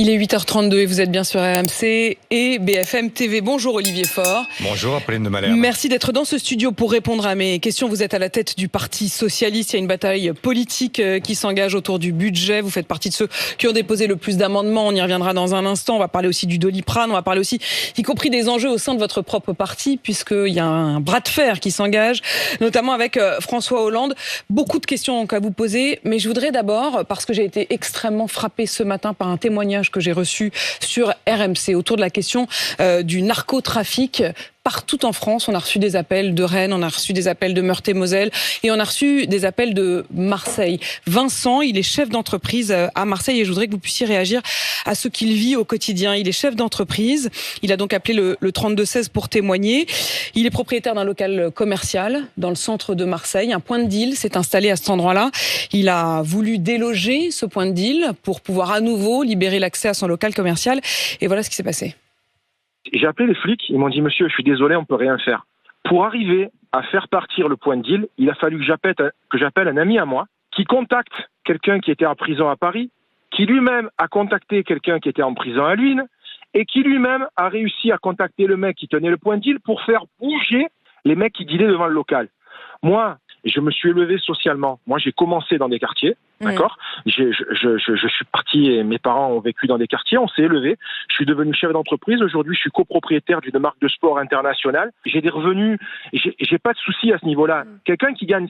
Il est 8h32 et vous êtes bien sur RMC et BFM TV. Bonjour Olivier Faure. Bonjour Apolline de Malherbe. Merci d'être dans ce studio pour répondre à mes questions. Vous êtes à la tête du Parti Socialiste. Il y a une bataille politique qui s'engage autour du budget. Vous faites partie de ceux qui ont déposé le plus d'amendements. On y reviendra dans un instant. On va parler aussi du Doliprane. On va parler aussi, y compris des enjeux au sein de votre propre parti, puisqu'il y a un bras de fer qui s'engage, notamment avec François Hollande. Beaucoup de questions à vous poser, mais je voudrais d'abord, parce que j'ai été extrêmement frappée ce matin par un témoignage que j'ai reçu sur RMC autour de la question du narcotrafic. Partout en France, on a reçu des appels de Rennes, on a reçu des appels de Meurthe-et-Moselle et on a reçu des appels de Marseille. Vincent, il est chef d'entreprise à Marseille et je voudrais que vous puissiez réagir à ce qu'il vit au quotidien. Il est chef d'entreprise, il a donc appelé le 3216 pour témoigner. Il est propriétaire d'un local commercial dans le centre de Marseille. Un point de deal s'est installé à cet endroit-là. Il a voulu déloger ce point de deal pour pouvoir à nouveau libérer l'accès à son local commercial. Et voilà ce qui s'est passé. J'ai appelé les flics, ils m'ont dit « Monsieur, je suis désolé, on peut rien faire ». Pour arriver à faire partir le point de deal, il a fallu que j'appelle un ami à moi qui contacte quelqu'un qui était en prison à Paris, qui lui-même a contacté quelqu'un qui était en prison à Luynes et qui lui-même a réussi à contacter le mec qui tenait le point de deal pour faire bouger les mecs qui dealaient devant le local. Moi, je me suis élevé socialement. Moi, j'ai commencé dans des quartiers, d'accord. Je suis parti et mes parents ont vécu dans des quartiers. On s'est élevé. Je suis devenu chef d'entreprise. Aujourd'hui, je suis copropriétaire d'une marque de sport internationale. J'ai des revenus. J'ai pas de souci à ce niveau-là. Quelqu'un qui gagne,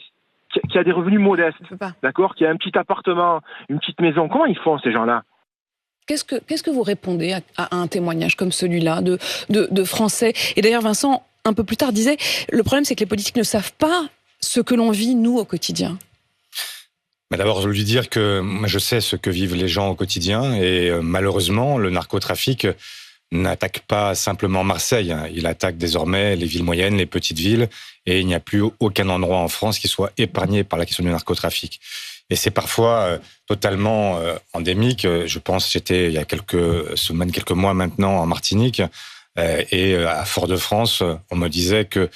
qui a des revenus modestes, d'accord, qui a un petit appartement, une petite maison. Comment ils font ces gens-là? Qu'est-ce que vous répondez à un témoignage comme celui-là de Français? Et d'ailleurs, Vincent, un peu plus tard, disait le problème, c'est que les politiques ne savent pas ce que l'on vit, nous, au quotidien. Mais d'abord, je veux lui dire que je sais ce que vivent les gens au quotidien et malheureusement, le narcotrafic n'attaque pas simplement Marseille. Il attaque désormais les villes moyennes, les petites villes et il n'y a plus aucun endroit en France qui soit épargné par la question du narcotrafic. Et c'est parfois totalement endémique. Je pense, j'étais il y a quelques semaines, quelques mois maintenant en Martinique et à Fort-de-France, on me disait que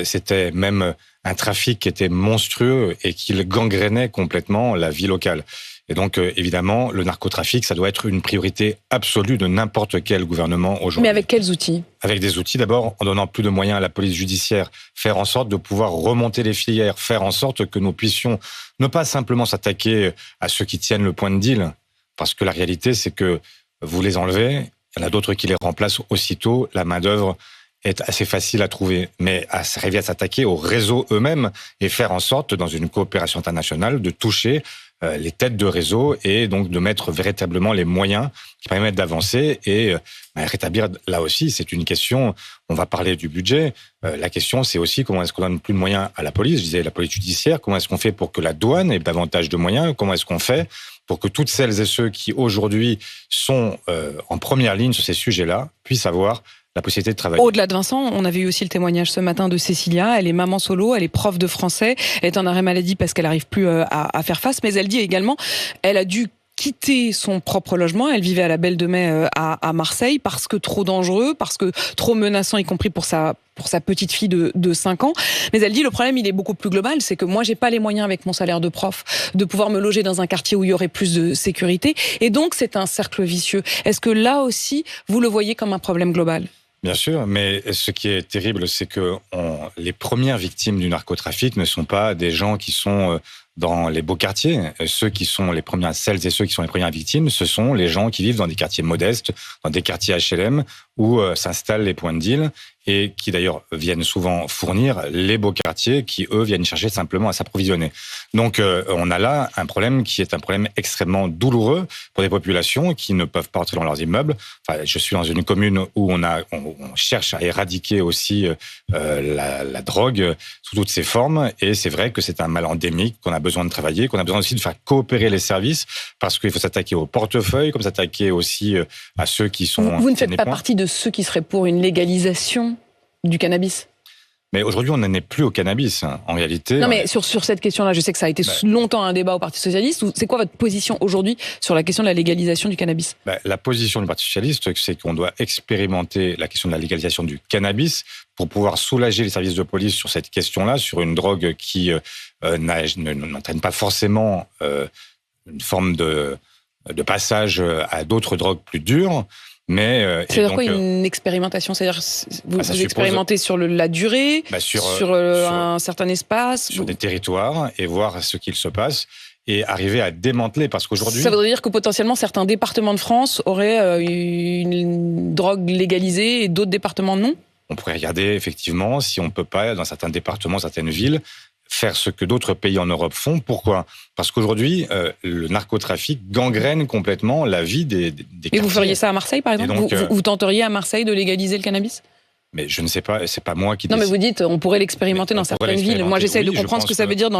c'était même un trafic qui était monstrueux et qu'il gangrénait complètement la vie locale. Et donc, évidemment, le narcotrafic, ça doit être une priorité absolue de n'importe quel gouvernement aujourd'hui. Mais avec quels outils? Avec des outils, d'abord, en donnant plus de moyens à la police judiciaire, faire en sorte de pouvoir remonter les filières, faire en sorte que nous puissions ne pas simplement s'attaquer à ceux qui tiennent le point de deal, parce que la réalité, c'est que vous les enlevez, il y en a d'autres qui les remplacent aussitôt, la main-d'œuvre est assez facile à trouver, mais arriver à s'attaquer aux réseaux eux-mêmes et faire en sorte, dans une coopération internationale, de toucher les têtes de réseau et donc de mettre véritablement les moyens qui permettent d'avancer et rétablir, là aussi, c'est une question, on va parler du budget, la question c'est aussi comment est-ce qu'on donne plus de moyens à la police, je disais la police judiciaire, comment est-ce qu'on fait pour que la douane ait davantage de moyens, comment est-ce qu'on fait pour que toutes celles et ceux qui aujourd'hui sont en première ligne sur ces sujets-là puissent avoir la possibilité de travailler. Au-delà de Vincent, on avait eu aussi le témoignage ce matin de Cécilia. Elle est maman solo, elle est prof de français. Elle est en arrêt maladie parce qu'elle n'arrive plus à faire face. Mais elle dit également, elle a dû quitter son propre logement. Elle vivait à la Belle de Mai à Marseille parce que trop dangereux, parce que trop menaçant, y compris pour sa petite fille de 5 ans. Mais elle dit, le problème, il est beaucoup plus global. C'est que moi, j'ai pas les moyens avec mon salaire de prof de pouvoir me loger dans un quartier où il y aurait plus de sécurité. Et donc, c'est un cercle vicieux. Est-ce que là aussi, vous le voyez comme un problème global ? Bien sûr, mais ce qui est terrible, c'est que les premières victimes du narcotrafic ne sont pas des gens qui sont dans les beaux quartiers. Celles et ceux qui sont les premières victimes, ce sont les gens qui vivent dans des quartiers modestes, dans des quartiers HLM, où s'installent les points de deal et qui d'ailleurs viennent souvent fournir les beaux quartiers qui, eux, viennent chercher simplement à s'approvisionner. Donc, on a là un problème qui est un problème extrêmement douloureux pour des populations qui ne peuvent pas entrer dans leurs immeubles. Enfin, je suis dans une commune où on cherche à éradiquer aussi la drogue sous toutes ses formes et c'est vrai que c'est un mal endémique qu'on a besoin de travailler, qu'on a besoin aussi de faire coopérer les services parce qu'il faut s'attaquer au portefeuille, comme s'attaquer aussi à ceux qui sont... Vous ne faites pas partie de ceux qui seraient pour une légalisation du cannabis? Mais aujourd'hui, on n'en est plus au cannabis, en réalité. Non, mais sur cette question-là, je sais que ça a été longtemps un débat au Parti Socialiste. C'est quoi votre position aujourd'hui sur la question de la légalisation du cannabis ? La position du Parti Socialiste, c'est qu'on doit expérimenter la question de la légalisation du cannabis pour pouvoir soulager les services de police sur cette question-là, sur une drogue qui n'entraîne pas forcément une forme de passage à d'autres drogues plus dures. Mais c'est-à-dire quoi une expérimentation? C'est-à-dire vous expérimentez sur la durée, sur un certain espace, sur des territoires, et voir ce qu'il se passe et arriver à démanteler, parce qu'aujourd'hui... Ça voudrait dire que potentiellement certains départements de France auraient une drogue légalisée et d'autres départements non? On pourrait regarder effectivement si on ne peut pas, dans certains départements, certaines villes, faire ce que d'autres pays en Europe font. Pourquoi ? Parce qu'aujourd'hui, le narcotrafic gangrène complètement la vie des quartiers. Et vous feriez ça à Marseille, par exemple ? Donc, vous tenteriez à Marseille de légaliser le cannabis ? Mais je ne sais pas, c'est pas moi qui décide. Non, mais vous dites, on pourrait l'expérimenter dans certaines villes. Moi, j'essaie de comprendre ce que ça veut dire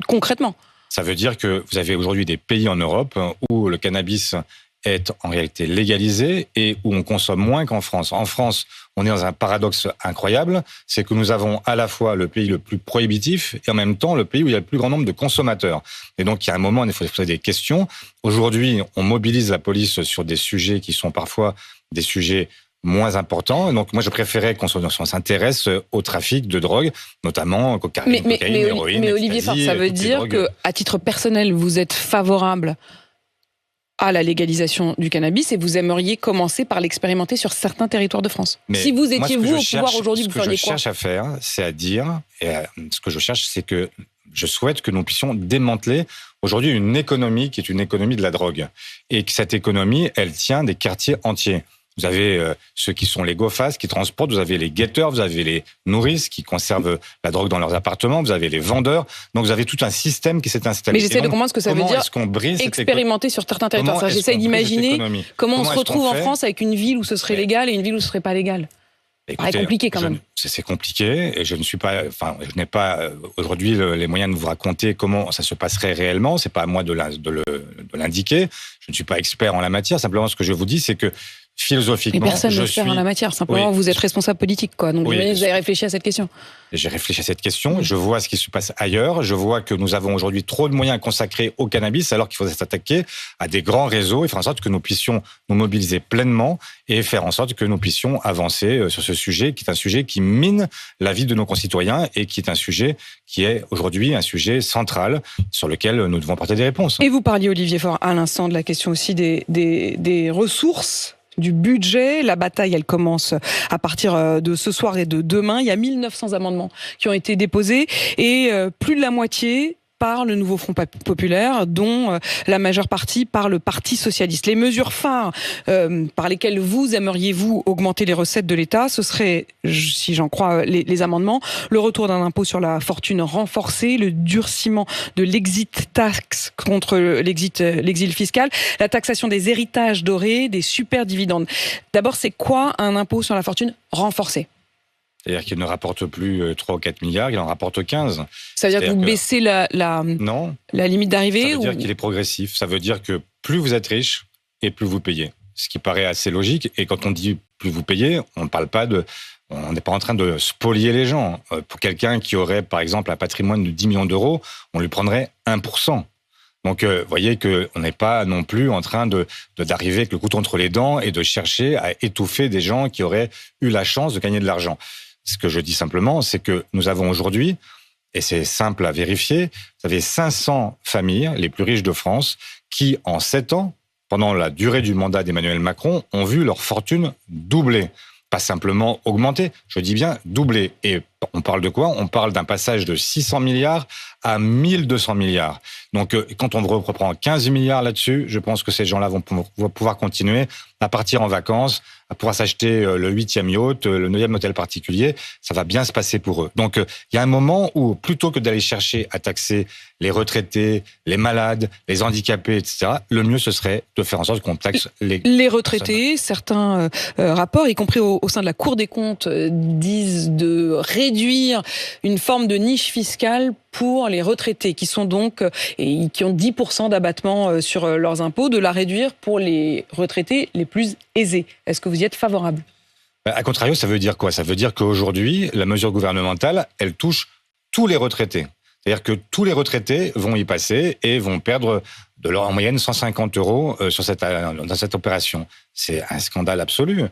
concrètement. Ça veut dire que vous avez aujourd'hui des pays en Europe où le cannabis est en réalité légalisé et où on consomme moins qu'en France. En France, on est dans un paradoxe incroyable, c'est que nous avons à la fois le pays le plus prohibitif et en même temps le pays où il y a le plus grand nombre de consommateurs. Et donc, il y a un moment, il faut se poser des questions. Aujourd'hui, on mobilise la police sur des sujets qui sont parfois des sujets moins importants. Donc, moi, je préférais qu'on s'intéresse au trafic de drogue, notamment cocaïne, héroïne, mais Olivier Faure, ça veut dire que, à titre personnel, vous êtes favorable à la légalisation du cannabis et vous aimeriez commencer par l'expérimenter sur certains territoires de France. Mais si vous étiez au pouvoir aujourd'hui, vous feriez quoi ? Ce que je cherche à faire, c'est à dire, et ce que je cherche, c'est que je souhaite que nous puissions démanteler aujourd'hui une économie qui est une économie de la drogue. Et que cette économie, elle tient des quartiers entiers. Vous avez ceux qui sont les go-fast, qui transportent, vous avez les guetteurs, vous avez les nourrices qui conservent la drogue dans leurs appartements, vous avez les vendeurs. Donc vous avez tout un système qui s'est installé. Mais j'essaie de comprendre ce que ça veut dire expérimenter sur certains territoires. J'essaie d'imaginer comment on se retrouve en France avec une ville où ce serait légal et une ville où ce serait pas légal. C'est compliqué quand même. C'est compliqué et je n'ai pas aujourd'hui les moyens de vous raconter comment ça se passerait réellement. C'est pas à moi de l'indiquer. Je ne suis pas expert en la matière. Simplement, ce que je vous dis, c'est que philosophiquement, personne n'est expert en la matière. Simplement, vous êtes responsable politique, quoi. Donc, vous avez réfléchi à cette question. J'ai réfléchi à cette question. Je vois ce qui se passe ailleurs. Je vois que nous avons aujourd'hui trop de moyens consacrés au cannabis, alors qu'il faudrait s'attaquer à des grands réseaux et faire en sorte que nous puissions nous mobiliser pleinement et faire en sorte que nous puissions avancer sur ce sujet, qui est un sujet qui mine la vie de nos concitoyens et qui est un sujet qui est aujourd'hui un sujet central sur lequel nous devons apporter des réponses. Et vous parliez, Olivier Faure, à l'instant de la question aussi des ressources, du budget. La bataille, elle commence à partir de ce soir et de demain. Il y a 1900 amendements qui ont été déposés et plus de la moitié par le nouveau Front populaire, dont la majeure partie par le Parti socialiste. Les mesures phares par lesquelles vous aimeriez-vous augmenter les recettes de l'État, ce serait, si j'en crois les amendements, le retour d'un impôt sur la fortune renforcé, le durcissement de l'exit tax contre l'exil fiscal, la taxation des héritages dorés, des super dividendes. D'abord, c'est quoi un impôt sur la fortune renforcé ? C'est-à-dire qu'il ne rapporte plus 3 ou 4 milliards, il en rapporte 15. Ça veut dire que vous baissez la limite d'arrivée ? Ça veut dire qu'il est progressif. Ça veut dire que plus vous êtes riche et plus vous payez. Ce qui paraît assez logique. Et quand on dit plus vous payez, on n'est pas en train de spolier les gens. Pour quelqu'un qui aurait, par exemple, un patrimoine de 10 millions d'euros, on lui prendrait 1%. Donc, vous voyez qu'on n'est pas non plus en train d'arriver avec le couteau entre les dents et de chercher à étouffer des gens qui auraient eu la chance de gagner de l'argent. Ce que je dis simplement, c'est que nous avons aujourd'hui, et c'est simple à vérifier, vous avez 500 familles, les plus riches de France, qui, en 7 ans, pendant la durée du mandat d'Emmanuel Macron, ont vu leur fortune doubler. Pas simplement augmenter, je dis bien doubler. Et on parle de quoi ? On parle d'un passage de 600 milliards à 1200 milliards. Donc, quand on reprend 15 milliards là-dessus, je pense que ces gens-là vont pouvoir continuer à partir en vacances, à pouvoir s'acheter le 8e yacht, le 9e hôtel particulier. Ça va bien se passer pour eux. Donc, il y a un moment où, plutôt que d'aller chercher à taxer les retraités, les malades, les handicapés, etc., le mieux, ce serait de faire en sorte qu'on taxe les retraités. Certains rapports, y compris au sein de la Cour des comptes, disent de réduire une forme de niche fiscale pour les retraités qui sont donc et qui ont 10% d'abattement sur leurs impôts, de la réduire pour les retraités les plus aisés. Est-ce que vous y êtes favorable ? A contrario, ça veut dire quoi ? Ça veut dire qu'aujourd'hui, la mesure gouvernementale, elle touche tous les retraités. C'est-à-dire que tous les retraités vont y passer et vont perdre en moyenne 150 € dans cette opération. C'est un scandale absolu.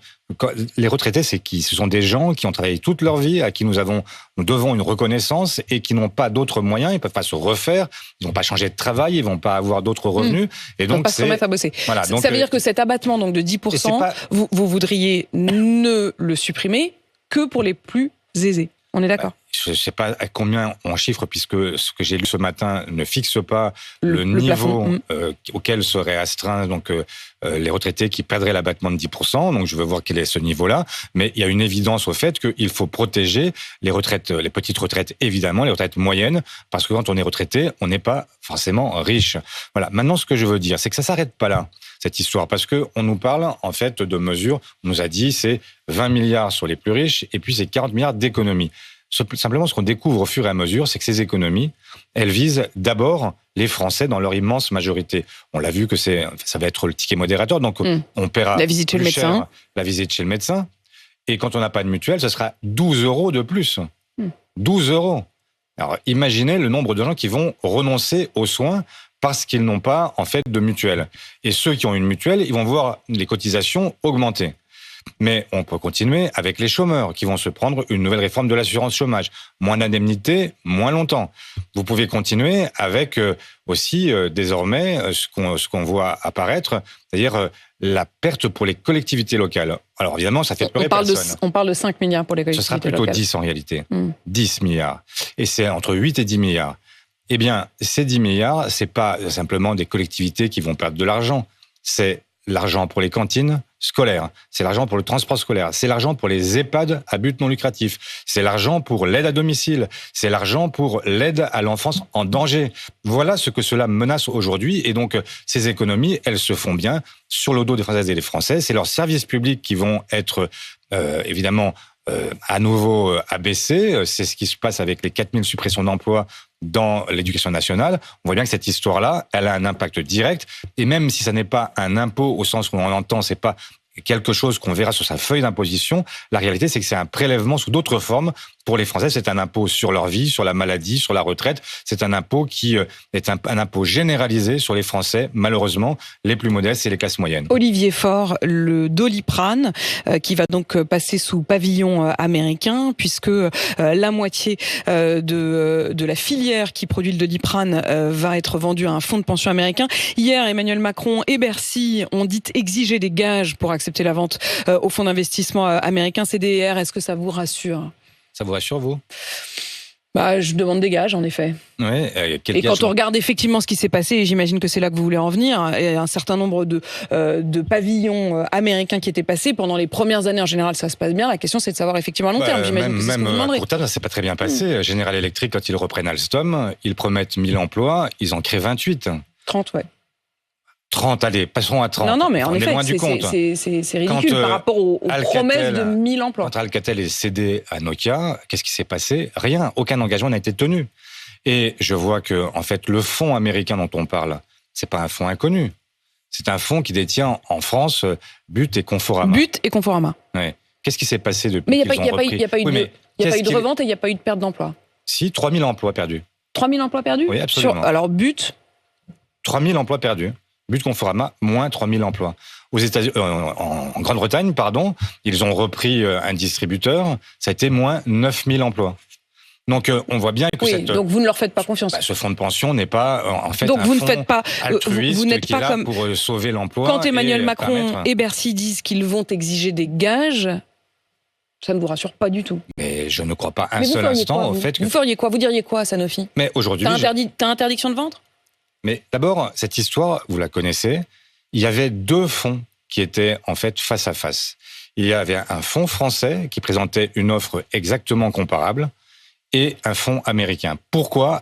Les retraités, c'est qui? Ce sont des gens qui ont travaillé toute leur vie, à qui nous devons une reconnaissance et qui n'ont pas d'autres moyens. Ils peuvent pas se refaire, ils vont pas changer de travail, ils vont pas avoir d'autres revenus. Et donc, ils peuvent pas se remettre à bosser. Voilà, ça veut dire que cet abattement donc de 10%, vous voudriez ne le supprimer que pour les plus aisés. On est d'accord? Je ne sais pas à combien on chiffre, puisque ce que j'ai lu ce matin ne fixe pas le niveau auquel seraient astreints les retraités qui perdraient l'abattement de 10%. Donc je veux voir quel est ce niveau-là. Mais il y a une évidence au fait qu'il faut protéger les retraites, les petites retraites évidemment, les retraites moyennes, parce que quand on est retraité, on n'est pas forcément riche. Voilà. Maintenant, ce que je veux dire, c'est que ça s'arrête pas là, cette histoire, parce que on nous parle en fait de mesures. On nous a dit c'est 20 milliards sur les plus riches et puis c'est 40 milliards d'économies. Simplement, ce qu'on découvre au fur et à mesure, c'est que ces économies, elles visent d'abord les Français dans leur immense majorité. On l'a vu que ça va être le ticket modérateur, donc on paiera la visite chez le médecin. La visite chez le médecin. Et quand on n'a pas de mutuelle, ce sera 12 € de plus. 12 €. Alors, imaginez le nombre de gens qui vont renoncer aux soins parce qu'ils n'ont pas, en fait, de mutuelle. Et ceux qui ont une mutuelle, ils vont voir les cotisations augmenter. Mais on peut continuer avec les chômeurs qui vont se prendre une nouvelle réforme de l'assurance chômage. Moins d'indemnités, moins longtemps. Vous pouvez continuer avec aussi désormais ce qu'on voit apparaître, c'est-à-dire la perte pour les collectivités locales. Alors évidemment, ça fait pleurer personne. On parle de 5 milliards pour les collectivités locales. Ce sera plutôt 10 en réalité. 10 milliards. Et c'est entre 8 et 10 milliards. Eh bien, ces 10 milliards, c'est pas simplement des collectivités qui vont perdre de l'argent. C'est l'argent pour les cantines scolaires, c'est l'argent pour le transport scolaire, c'est l'argent pour les EHPAD à but non lucratif, c'est l'argent pour l'aide à domicile, c'est l'argent pour l'aide à l'enfance en danger. Voilà ce que cela menace aujourd'hui. Et donc, ces économies, elles se font bien sur le dos des Françaises et des Français. C'est leurs services publics qui vont être évidemment à nouveau abaissés. C'est ce qui se passe avec les 4000 suppressions d'emplois dans l'éducation nationale. On voit bien que cette histoire-là, elle a un impact direct. Et même si ça n'est pas un impôt au sens où on entend, c'est pas quelque chose qu'on verra sur sa feuille d'imposition, la réalité, c'est que c'est un prélèvement sous d'autres formes. Pour les Français, c'est un impôt sur leur vie, sur la maladie, sur la retraite. C'est un impôt qui est un impôt généralisé sur les Français, malheureusement, les plus modestes et les classes moyennes. Olivier Faure, le Doliprane, qui va donc passer sous pavillon américain, puisque la moitié de la filière qui produit le Doliprane va être vendue à un fonds de pension américain. Hier, Emmanuel Macron et Bercy ont dit exiger des gages pour accepter la vente au fonds d'investissement américain CDR. Est-ce que ça vous rassure ? Ça vous rassure, vous ? Je demande des gages, en effet. Ouais, et quand on regarde effectivement ce qui s'est passé, et j'imagine que c'est là que vous voulez en venir, et un certain nombre de pavillons américains qui étaient passés pendant les premières années, en général, ça se passe bien. La question, c'est de savoir effectivement à long terme. J'imagine que c'est ce que vous demanderez. Même à court terme, ça s'est pas très bien passé. General Electric, quand ils reprennent Alstom, ils promettent 1000 emplois, ils en créent 28. 30, ouais. 30, allez, passons à 30. Non, mais en effet, c'est ridicule par rapport aux promesses de 1000 emplois. Quand Alcatel est cédé à Nokia, qu'est-ce qui s'est passé ? Rien. Aucun engagement n'a été tenu. Et je vois que, en fait, le fonds américain dont on parle, c'est pas un fonds inconnu. C'est un fonds qui détient en France But et Conforama. But et Conforama. Ouais. Qu'est-ce qui s'est passé depuis qu'ils ont repris ? Mais il n'y a pas eu de revente et il n'y a pas eu de perte d'emploi. Si, 3000 emplois perdus. 3000 emplois perdus ? Oui, absolument. Alors, But ? 3000 emplois perdus. But Conforama, moins 3000 emplois. Aux États-Unis, en Grande-Bretagne, ils ont repris un distributeur, ça a été moins 9000 emplois. Donc, on voit bien que donc vous ne leur faites pas confiance. Ce fonds de pension n'est pas, en fait, donc un vous fonds ne faites pas, altruiste vous n'êtes qui pas est là comme pour sauver l'emploi. Quand Emmanuel Macron et Bercy disent qu'ils vont exiger des gages, ça ne vous rassure pas du tout. Mais je ne crois pas un seul instant au fait que... Vous feriez quoi ? Vous diriez quoi à Sanofi ? Mais aujourd'hui... T'as interdiction de vente ? Mais d'abord, cette histoire, vous la connaissez, il y avait deux fonds qui étaient en fait face à face. Il y avait un fonds français qui présentait une offre exactement comparable et un fonds américain. Pourquoi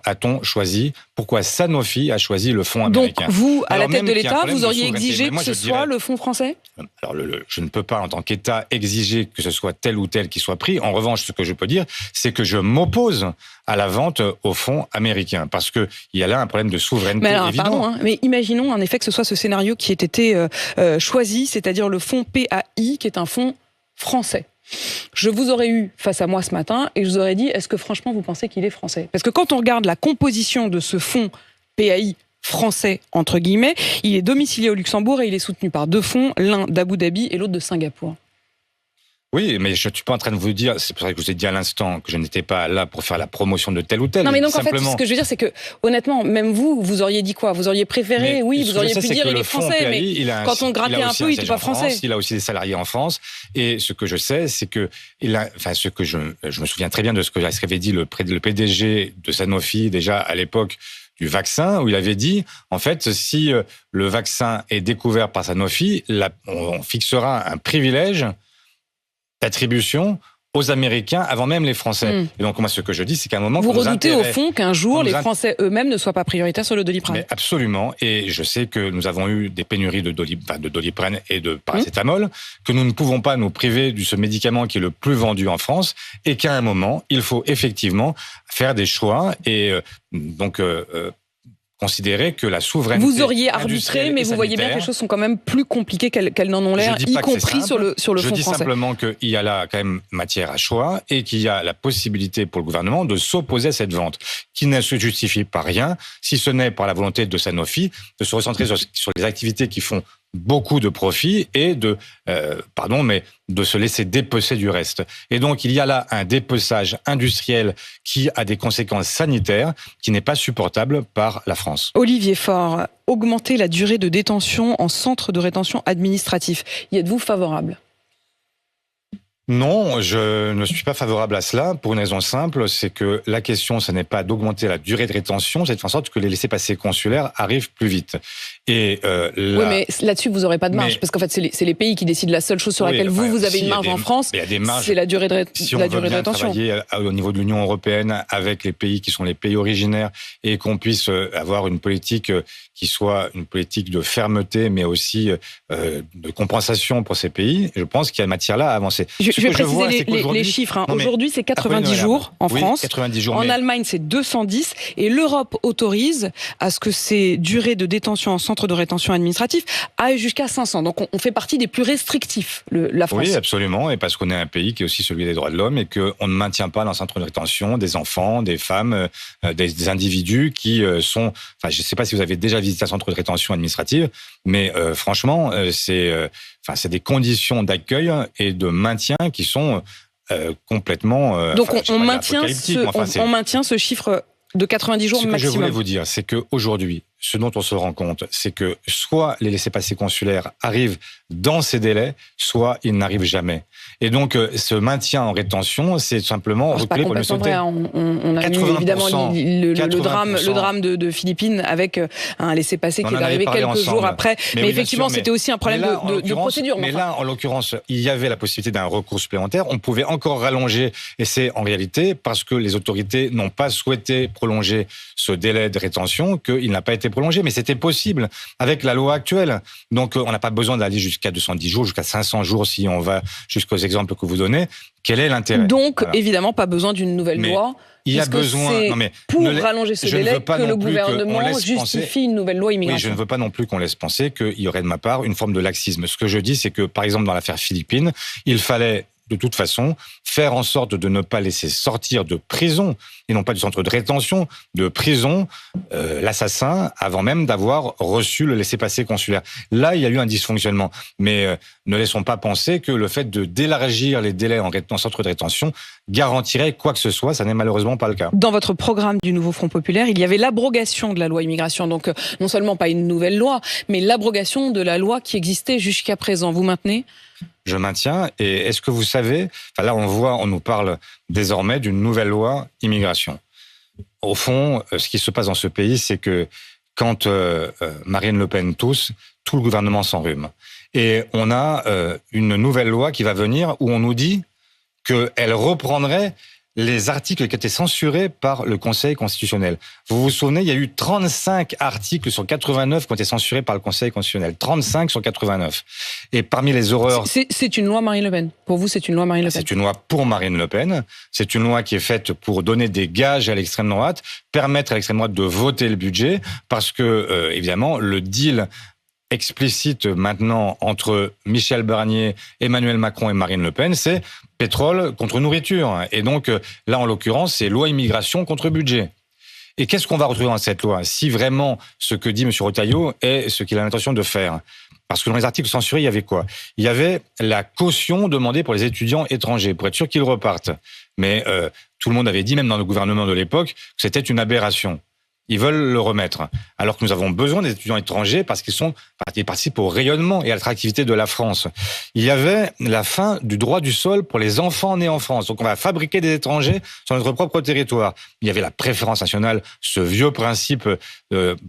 Sanofi a choisi le fonds américain ? Donc vous, à la tête de l'État, vous auriez exigé que ce soit le fonds français ? Alors, je ne peux pas, en tant qu'État, exiger que ce soit tel ou tel qui soit pris. En revanche, ce que je peux dire, c'est que je m'oppose à la vente au fonds américain, parce qu'il y a là un problème de souveraineté évident. Mais imaginons en effet que ce soit ce scénario qui ait été choisi, c'est-à-dire le fonds PAI, qui est un fonds français. Je vous aurais eu face à moi ce matin et je vous aurais dit, est-ce que franchement vous pensez qu'il est français ? Parce que quand on regarde la composition de ce fonds PAI français, entre guillemets. Il est domicilié au Luxembourg et il est soutenu par 2 fonds, l'un d'Abu Dhabi et l'autre de Singapour. Oui, mais je ne suis pas en train de vous dire, c'est pour ça que je vous ai dit à l'instant que je n'étais pas là pour faire la promotion de tel ou tel. Non, mais donc simplement... en fait, ce que je veux dire, c'est que, honnêtement, même vous auriez dit quoi? Vous auriez préféré, mais vous auriez pu dire il est fonds français, PAI, mais quand on grattait un peu, il n'était pas français. Il a aussi des salariés en France. Et ce que je sais, c'est que, ce que je me souviens très bien de ce que avait dit le PDG de Sanofi, déjà à l'époque du vaccin, où il avait dit, en fait, si le vaccin est découvert par Sanofi, on fixera un privilège d'attribution aux Américains avant même les Français. Et donc moi ce que je dis c'est qu'à un moment vous redoutez au fond qu'un jour les Français eux-mêmes ne soient pas prioritaires sur le Doliprane. Mais absolument, et je sais que nous avons eu des pénuries de Doliprane et de paracétamol, que nous ne pouvons pas nous priver de ce médicament qui est le plus vendu en France, et qu'à un moment il faut effectivement faire des choix et considérer que la souveraineté. Vous auriez arbitré, mais vous voyez bien que les choses sont quand même plus compliquées qu'elles n'en ont l'air, y compris sur le fond français. Je dis simplement qu'il y a là quand même matière à choix et qu'il y a la possibilité pour le gouvernement de s'opposer à cette vente, qui ne se justifie par rien, si ce n'est par la volonté de Sanofi de se recentrer sur les activités qui font beaucoup de profits et de se laisser dépecer du reste. Et donc, il y a là un dépeçage industriel qui a des conséquences sanitaires qui n'est pas supportable par la France. Olivier Faure, augmenter la durée de détention en centre de rétention administratif. Y êtes-vous favorable ? Non, je ne suis pas favorable à cela pour une raison simple, c'est que la question, ce n'est pas d'augmenter la durée de rétention, c'est de faire en sorte que les laissez-passer consulaires arrivent plus vite. Oui, mais là-dessus, vous n'aurez pas de marge, parce qu'en fait, c'est les pays qui décident. La seule chose sur laquelle vous avez une marge en France, c'est la durée de rétention. Si on veut bien travailler au niveau de l'Union européenne avec les pays qui sont les pays originaires et qu'on puisse avoir une politique qui soit une politique de fermeté, mais aussi de compensation pour ces pays, je pense qu'il y a matière là à avancer. Je vais préciser les chiffres. Aujourd'hui, c'est 90 jours en France. 90 jours, en Allemagne, c'est 210. Et l'Europe autorise à ce que ces durées de détention en centre de rétention administratif aillent jusqu'à 500. Donc, on fait partie des plus restrictifs, la France. Oui, absolument. Et parce qu'on est un pays qui est aussi celui des droits de l'homme et qu'on ne maintient pas dans le centre de rétention des enfants, des femmes, des individus qui sont... Enfin, je ne sais pas si vous avez déjà visité un centre de rétention administrative, mais franchement, c'est des conditions d'accueil et de maintien qui sont complètement... Donc on maintient ce chiffre de 90 jours maximum. Ce que je voulais vous dire, c'est qu'aujourd'hui, ce dont on se rend compte, c'est que soit les laissez-passer consulaires arrivent dans ces délais, soit ils n'arrivent jamais. Et donc, ce maintien en rétention, c'est simplement reculer pour le sauter. On a vu évidemment le drame de Philippines avec un laissez-passer qui est arrivé quelques jours après. Mais effectivement, c'était aussi un problème de procédure. Mais là, en l'occurrence, il y avait la possibilité d'un recours supplémentaire. On pouvait encore rallonger. Et c'est en réalité parce que les autorités n'ont pas souhaité prolonger ce délai de rétention qu'il n'a pas été prolongé. Mais c'était possible avec la loi actuelle. Donc, on n'a pas besoin d'aller jusqu'à 210 jours, jusqu'à 500 jours si on va jusqu'aux exemples que vous donnez. Quel est l'intérêt ? Donc, évidemment, pas besoin d'une nouvelle loi. Il y a besoin... pour rallonger ce délai que le gouvernement justifie une nouvelle loi immigration. Oui, je ne veux pas non plus qu'on laisse penser qu'il y aurait de ma part une forme de laxisme. Ce que je dis, c'est que, par exemple, dans l'affaire Philippines, il fallait de toute façon, faire en sorte de ne pas laisser sortir de prison, et non pas du centre de rétention, de prison, l'assassin, avant même d'avoir reçu le laissez-passer consulaire. Là, il y a eu un dysfonctionnement. Mais ne laissons pas penser que le fait d'élargir les délais en centre de rétention garantirait quoi que ce soit. Ça n'est malheureusement pas le cas. Dans votre programme du Nouveau Front Populaire, il y avait l'abrogation de la loi immigration. Donc, non seulement pas une nouvelle loi, mais l'abrogation de la loi qui existait jusqu'à présent. Vous maintenez ? Je maintiens. Et est-ce que vous savez, là on nous parle désormais d'une nouvelle loi immigration. Au fond, ce qui se passe dans ce pays, c'est que quand Marine Le Pen tousse, tout le gouvernement s'enrhume. Et on a une nouvelle loi qui va venir où on nous dit qu'elle reprendrait les articles qui étaient censurés par le Conseil constitutionnel. Vous vous souvenez, il y a eu 35 articles sur 89 qui ont été censurés par le Conseil constitutionnel. 35 sur 89. Et parmi les horreurs... C'est une loi Marine Le Pen. Pour vous, c'est une loi Marine Le Pen. C'est une loi pour Marine Le Pen. C'est une loi qui est faite pour donner des gages à l'extrême droite, permettre à l'extrême droite de voter le budget, parce que, évidemment, le deal explicite maintenant entre Michel Barnier, Emmanuel Macron et Marine Le Pen, c'est pétrole contre nourriture. Et donc, là, en l'occurrence, c'est loi immigration contre budget. Et qu'est-ce qu'on va retrouver dans cette loi si vraiment ce que dit M. Retailleau est ce qu'il a l'intention de faire? Parce que dans les articles censurés, il y avait quoi? Il y avait la caution demandée pour les étudiants étrangers, pour être sûr qu'ils repartent. Mais tout le monde avait dit, même dans le gouvernement de l'époque, que c'était une aberration. Ils veulent le remettre. Alors que nous avons besoin des étudiants étrangers parce qu'ils participent au rayonnement et à l'attractivité de la France. Il y avait la fin du droit du sol pour les enfants nés en France. Donc on va fabriquer des étrangers sur notre propre territoire. Il y avait la préférence nationale, ce vieux principe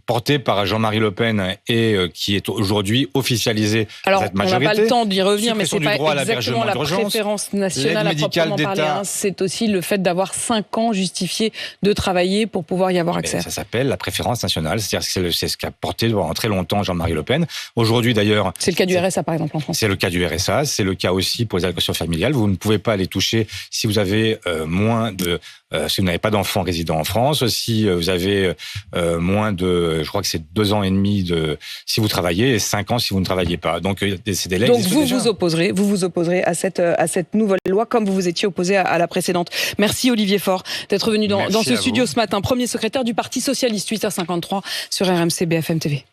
porté par Jean-Marie Le Pen et qui est aujourd'hui officialisé par cette majorité. Alors on n'a pas le temps d'y revenir, mais c'est pas exactement la d'urgence, préférence nationale à proprement parler. C'est aussi le fait d'avoir 5 ans justifié de travailler pour pouvoir y avoir accès. Ça s'appelle la préférence nationale, c'est-à-dire que c'est ce qu'a porté pendant très longtemps Jean-Marie Le Pen. Aujourd'hui d'ailleurs... C'est le cas du RSA par exemple en France. C'est le cas du RSA, c'est le cas aussi pour les allocations familiales. Vous ne pouvez pas les toucher si vous avez si vous n'avez pas d'enfants résidant en France, si vous avez moins de, je crois que c'est 2 ans et demi si vous travaillez et 5 ans si vous ne travaillez pas. Donc ces délais existent déjà. vous vous opposerez à cette nouvelle loi comme vous vous étiez opposé à la précédente. Merci Olivier Faure d'être venu dans ce studio ce matin, premier secrétaire du Parti socialiste, 8h53 sur RMC BFM TV.